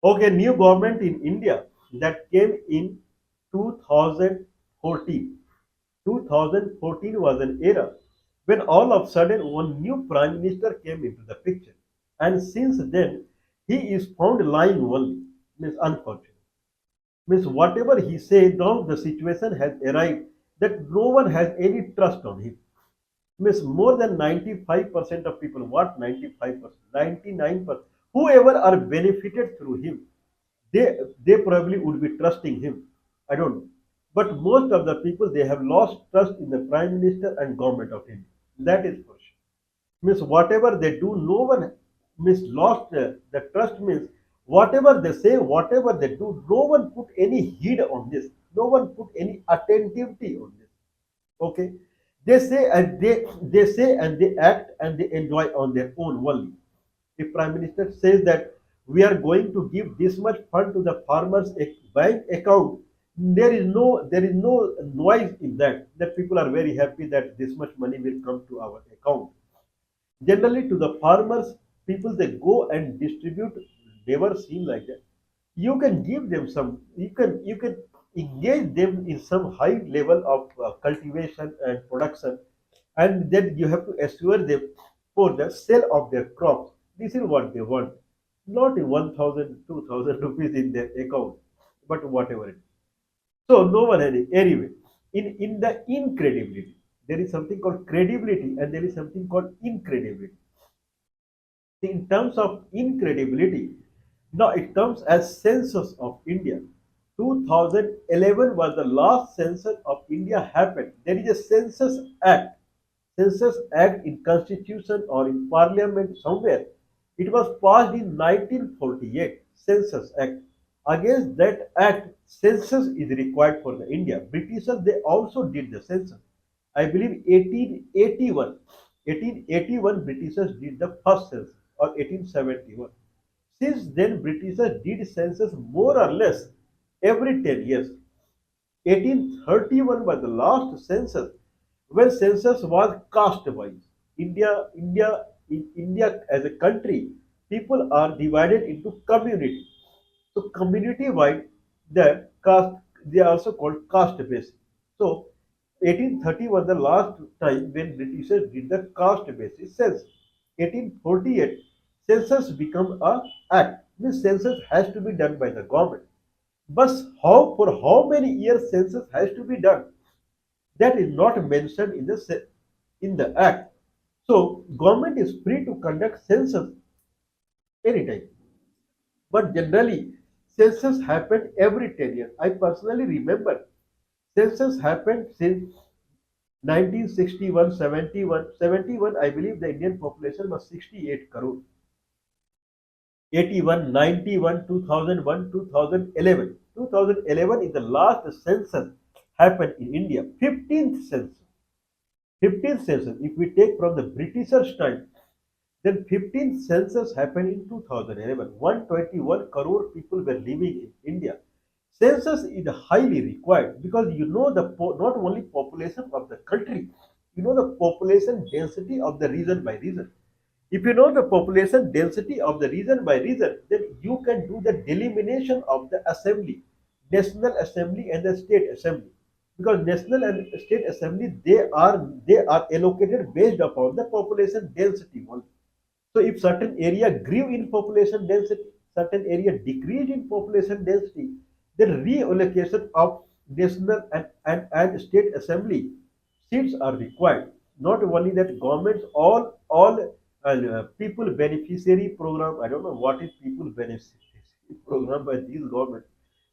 Okay, new government in India that came in 2014. 2014 was an era when all of a sudden one new prime minister came into the picture. And since then, he is found lying only. Means unfortunate. Means whatever he said, now the situation has arrived that no one has any trust on him. Means more than 95% of people, what 95%? 99%. Whoever are benefited through him, they they probably would be trusting him. I don't know. But most of the people they have lost trust in the prime minister and government of India. That is for sure. Means whatever they do, no one means lost the trust means whatever they say, whatever they do, no one put any heed on this. No one put any attentivity on this. Okay, they say and they act and they enjoy on their own only. If prime minister says that we are going to give this much fund to the farmers bank account, there is no noise in that people are very happy that this much money will come to our account. Generally to the farmers, people they go and distribute, never seen like that. You can give them some, you can engage them in some high level of cultivation and production, and then you have to assure them for the sale of their crops. This is what they want, not in 1000 2000 rupees in their account, but whatever it is. So no one anyway, in the incredibility, there is something called credibility and there is something called incredibility. In terms of incredibility, now it comes as census of India. 2011 was the last census of India happened. There is a census act in constitution or in parliament somewhere. It was passed in 1948, census act. Against that act, census is required for the India. Britishers they also did the census. I believe 1881. 1881 Britishers did the first census or 1871. Since then, Britishers did census more or less every 10 years. 1831 was the last census when census was caste wise. India as a country, people are divided into community. So community wide, the caste they are also called caste based. So 1830 was the last time when Britishers did the caste basis census. 1848 census become a act. This census has to be done by the government. But how for how many years census has to be done? That is not mentioned in the act. So government is free to conduct census anytime. But generally, census happened every 10 years. I personally remember census happened since 1961, 71. 71, I believe the Indian population was 68 crore. 81, 91, 2001, 2011. 2011 is the last census happened in India. 15th census. 15th census. If we take from the Britishers' time, then 15th census happened in 2011. 121 crore people were living in India. Census is highly required because you know not only population of the country, you know the population density of the region by region. If you know the population density of the region by region, then you can do the delimitation of the assembly, national assembly and the state assembly. Because national and state assembly they are allocated based upon the population density only. So if certain area grew in population density, certain area decreased in population density, then reallocation of national and state assembly seats are required. Not only that, governments all people beneficiary program. I don't know what is people beneficiary program by these governments,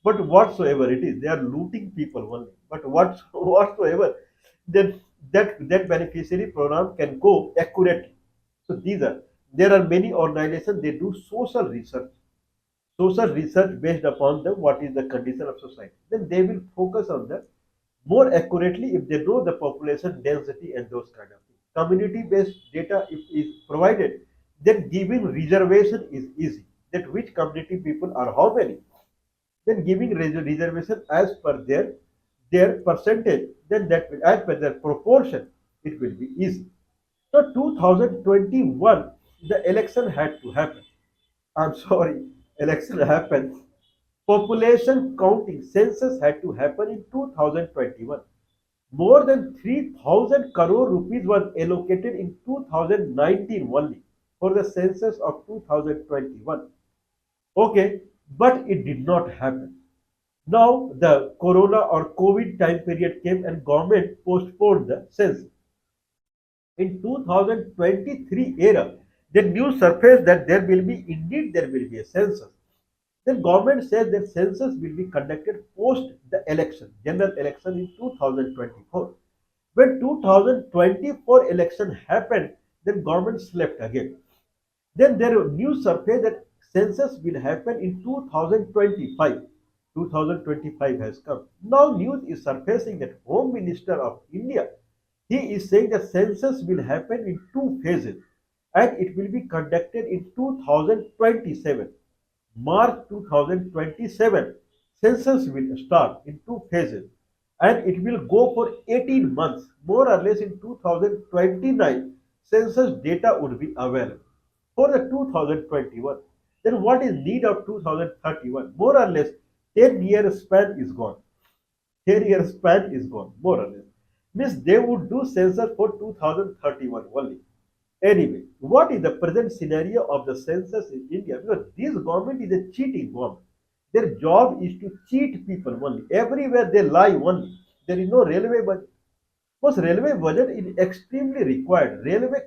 but whatsoever it is, they are looting people only. But whatsoever, then that beneficiary program can go accurately. So there are many organizations they do social research based upon the what is the condition of society. Then they will focus on the more accurately if they know the population density and those kind of things. Community based data if is provided, then giving reservation is easy. That which community people are how many, then giving reservation as per their percentage, then that will as per their proportion, it will be easy. So 2021, the election had to happen. I'm sorry. election happened, population counting census had to happen in 2021. More than 3,000 crore rupees was allocated in 2019 only for the census of 2021. Okay, but it did not happen. Now the corona or COVID time period came and government postponed the census. In 2023 era, the news surfaced that there will be a census. Then government says that census will be conducted post the election, general election in 2024. When 2024 election happened, then government slept again. Then there were news surfaced that census will happen in 2025. 2025 has come. Now news is surfacing that Home Minister of India, he is saying that census will happen in two phases and it will be conducted in 2027. March 2027, census will start in two phases and it will go for 18 months. More or less in 2029, census data would be available for the 2021. Then what is need of 2031? More or less 10-year span is gone. 10-year span is gone, more or less. Means they would do census for 2031 only. Anyway, what is the present scenario of the census in India? Because this government is a cheating government. Their job is to cheat people only. Everywhere they lie only. There is no railway budget. Because railway budget is extremely required. Railway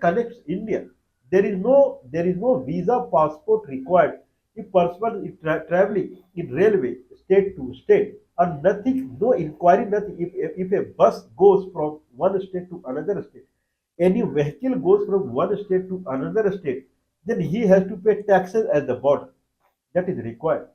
connects India. There is no visa passport required if person is traveling in railway state to state or nothing, no inquiry, nothing. If a bus goes from one state to another state, any vehicle goes from one state to another state, then he has to pay taxes at the border. That is required.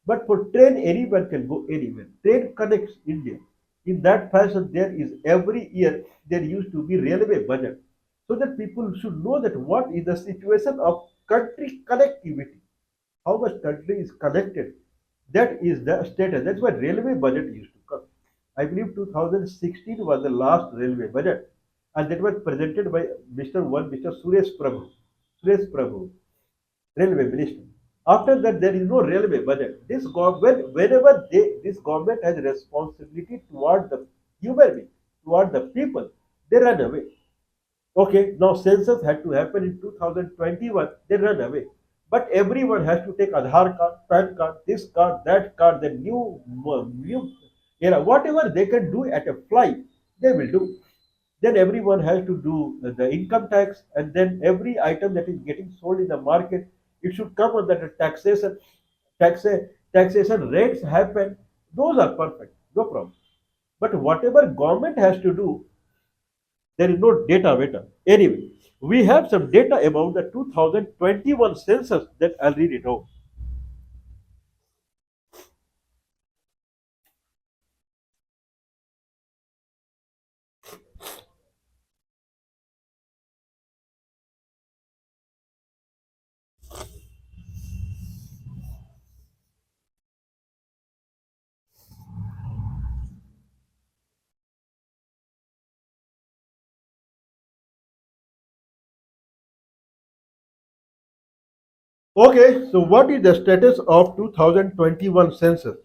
But for train, anyone can go anywhere. Train connects India. In that fashion, there is every year there used to be railway budget, so that people should know that what is the situation of country connectivity, how much country is connected. That is the status. That's why railway budget used to come. I believe 2016 was the last railway budget, and that was presented by Mr. Suresh Prabhu. Suresh Prabhu, railway minister. After that, there is no railway budget. Whenever this government has responsibility toward the human being, toward the people, they run away. Okay, now census had to happen in 2021, they run away. But everyone has to take Aadhaar card, PAN card, this card, that card, the new whatever they can do at a fly, they will do. Then everyone has to do the income tax, and then every item that is getting sold in the market, it should come under the tax, taxation rates happen. Those are perfect, no problem. But whatever government has to do, there is no data. Anyway, we have some data about the 2021 census that I'll read it out. Okay, so what is the status of 2021 census?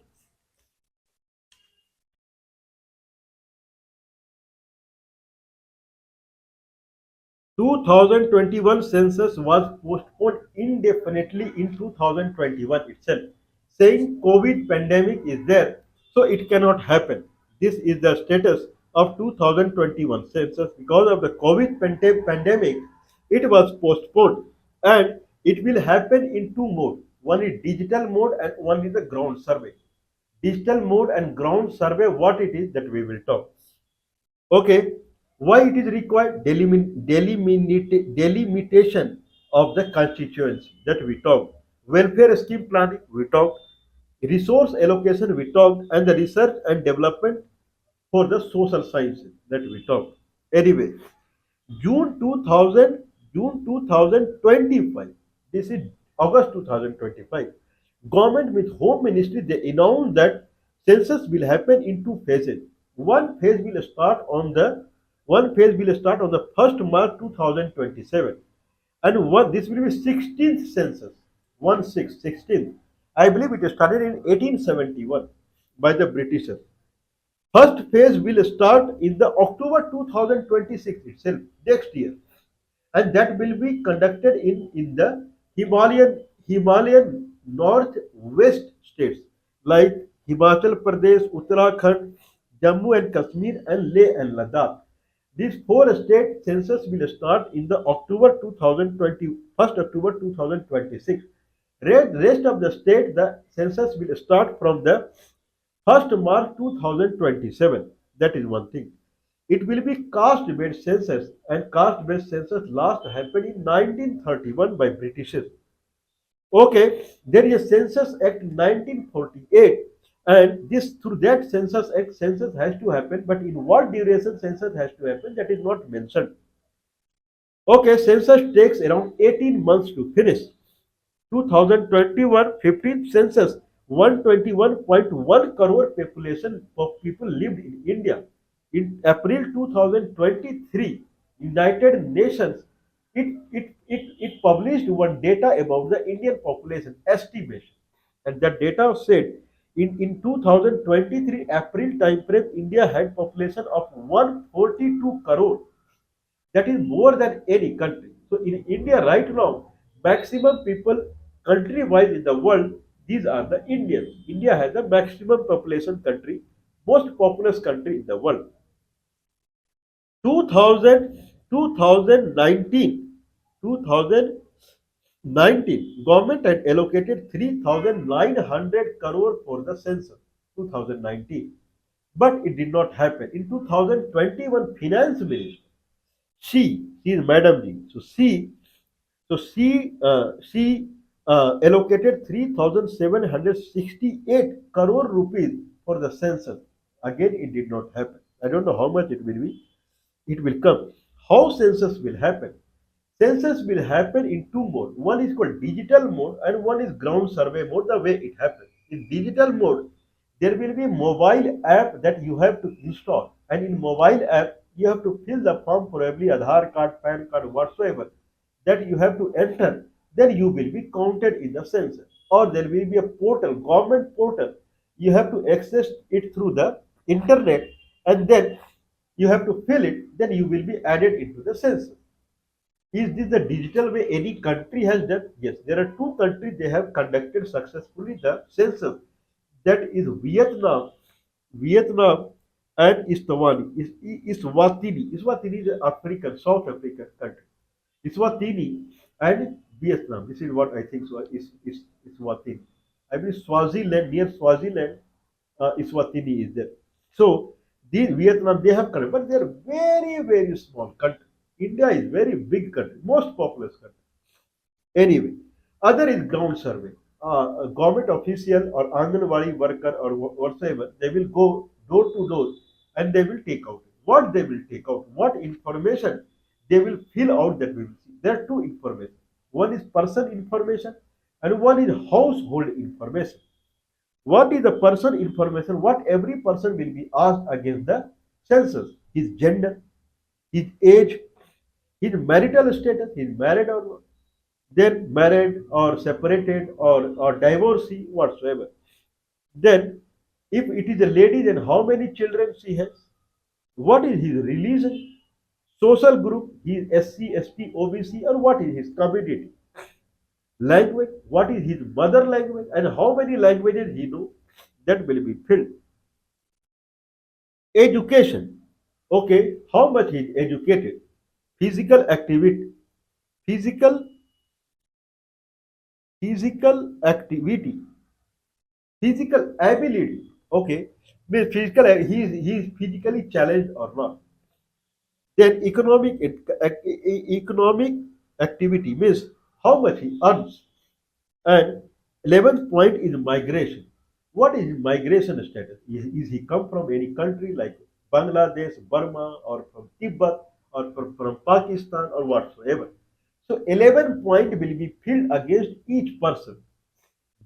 2021 census was postponed indefinitely in 2021 itself, saying COVID pandemic is there, so it cannot happen. This is the status of 2021 census. Because of the COVID pandemic, it was postponed and it will happen in two modes. One is digital mode and one is the ground survey. Digital mode and ground survey, what it is that we will talk. Okay, why it is required? Delimitation of the constituency that we talked. Welfare scheme planning, we talked. Resource allocation, we talked. And the research and development for the social sciences that we talked. Anyway, June 2000, June 2025. This is August 2025. Government with Home Ministry, they announced that census will happen in two phases. One phase will start on the one phase will start on the 1st March 2027, and what this will be 16th census. 1616. I believe it started in 1871 by the Britishers. First phase will start in the October 2026 itself, next year, and that will be conducted in the Himalayan northwest states like Himachal Pradesh, Uttarakhand, Jammu and Kashmir, and Leh and Ladakh. These four state census will start in the October 2020, 1st October 2026. Rest of the state, the census will start from the 1st March 2027. That is one thing. It will be caste-based census, and caste-based census last happened in 1931 by Britishers. Okay, there is a Census Act 1948, and this through that Census Act, census has to happen, but in what duration census has to happen, that is not mentioned. Okay, census takes around 18 months to finish. 2021 15th census, 121.1 crore population of people lived in India. In April 2023, United Nations it published one data about the Indian population estimation. And that data said in 2023 April time frame, India had population of 142 crore, that is more than any country. So in India right now, maximum people country wise in the world, these are the Indians. India has the maximum population country, most populous country in the world. 2000, 2019, 2019, government had allocated 3,900 crore for the census, 2019. But it did not happen. In 2021, finance minister, she is Madam Ji. So she allocated 3,768 crore rupees for the census. Again, it did not happen. I don't know how much it will be. It will come. How census will happen? Census will happen in two modes. One is called digital mode and one is ground survey mode. The way it happens in digital mode, there will be a mobile app that you have to install, and in mobile app you have to fill the form, probably Aadhaar card, PAN card, whatsoever that you have to enter. Then you will be counted in the census. Or there will be a portal, government portal. You have to access it through the internet, and then you have to fill it. Then you will be added into the census. Is this the digital way any country has done? Yes, there are two countries they have conducted successfully the census. That is Vietnam and Eswatini. Eswatini is an African, South African country. Eswatini and Vietnam. This is what I think so is Eswatini. I mean Swaziland, near Swaziland, Eswatini is there. So these Vietnam they have country, but they are very very small country. India is very big country, most populous country. Anyway, other is ground survey. A government official or Anganwadi worker or whatsoever, they will go door to door and they will take out. What they will take out, what information they will fill out, that we will see. There are two information. One is person information and one is household information. What is the person information? What every person will be asked against the census? His gender, his age, his marital status, he is married or not, then married or separated or divorcee, whatsoever. Then, if it is a lady, then how many children she has? What is his religion? Social group, he is SC, ST, OBC, or what is his community? Language, what is his mother language, and how many languages he know? That will be filled. Education, okay, how much he is educated? Physical activity, physical physical activity, physical ability. Okay, means physical he is physically challenged or not. Then economic activity means how much he earns. And 11th point is migration. What is his migration status? Is he come from any country like Bangladesh, Burma, or from Tibet, or from Pakistan, or whatsoever? So 11 point will be filled against each person.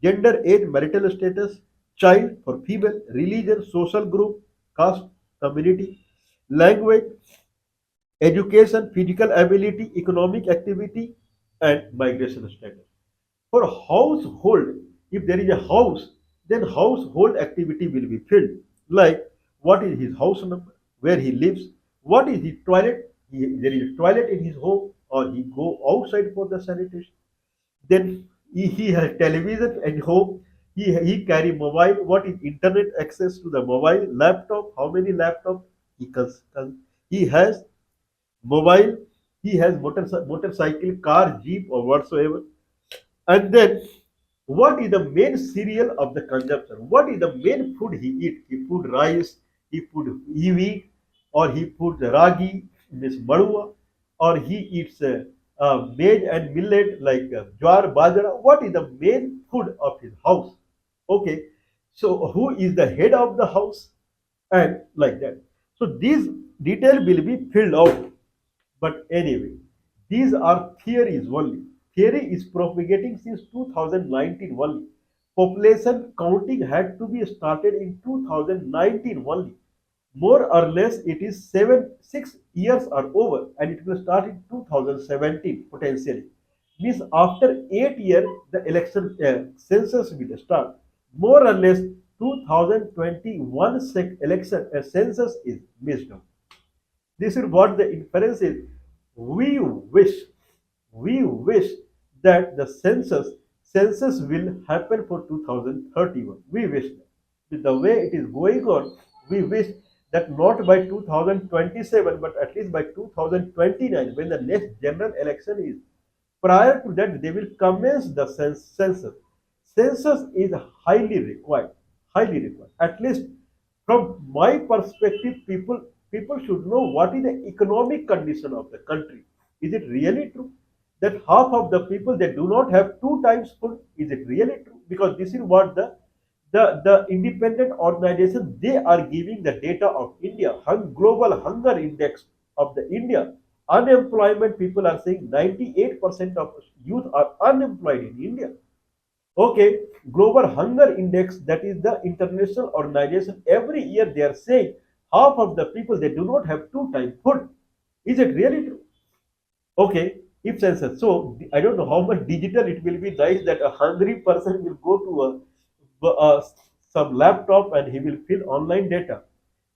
Gender, age, marital status, child for female, religion, social group, caste, community, language, education, physical ability, economic activity, and migration status. For household, if there is a house, then household activity will be filled. Like what is his house number, where he lives, what is his toilet, there is a toilet in his home, or he go outside for the sanitation. Then he has television at home. He carry mobile. What is internet access to the mobile? Laptop. How many laptop he has? Mobile. He has motorcycle, car, jeep, or whatsoever. And then, what is the main cereal of the consumption? What is the main food he eat? He put rice, he put wheat, or he put ragi, means marua, or he eats maize and millet like jawar, bajra. What is the main food of his house? Okay, so who is the head of the house? And like that. So these detail will be filled out, but anyway, these are theories only. Theory is propagating since 2019 only. Population counting had to be started in 2019 only. More or less, it is 6 years are over, and it will start in 2017 potentially. Means after 8 years, the election census will start. More or less, 2021 election census is missed out. This is what the inference is. We wish, we wish that the census will happen for 2031. We wish that. With the way it is going on, we wish that not by 2027, but at least by 2029, when the next general election is. Prior to that, they will commence the census. Census is highly required, highly required. At least from my perspective, people should know what is the economic condition of the country. Is it really true that half of the people they do not have two times food? Is it really true? Because this is what the independent organization they are giving the data of India, global hunger index of the India. Unemployment, people are saying 98% of youth are unemployed in India. Okay, Global Hunger Index, that is the international organization, every year they are saying half of the people they do not have two time food. Is it really true? Okay, if census. So I don't know how much digital it will be nice that a hungry person will go to some laptop and he will fill online data.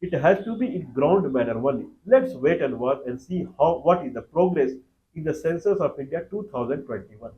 It has to be in ground manner only. Let's wait and watch and see how what is the progress in the census of India 2021.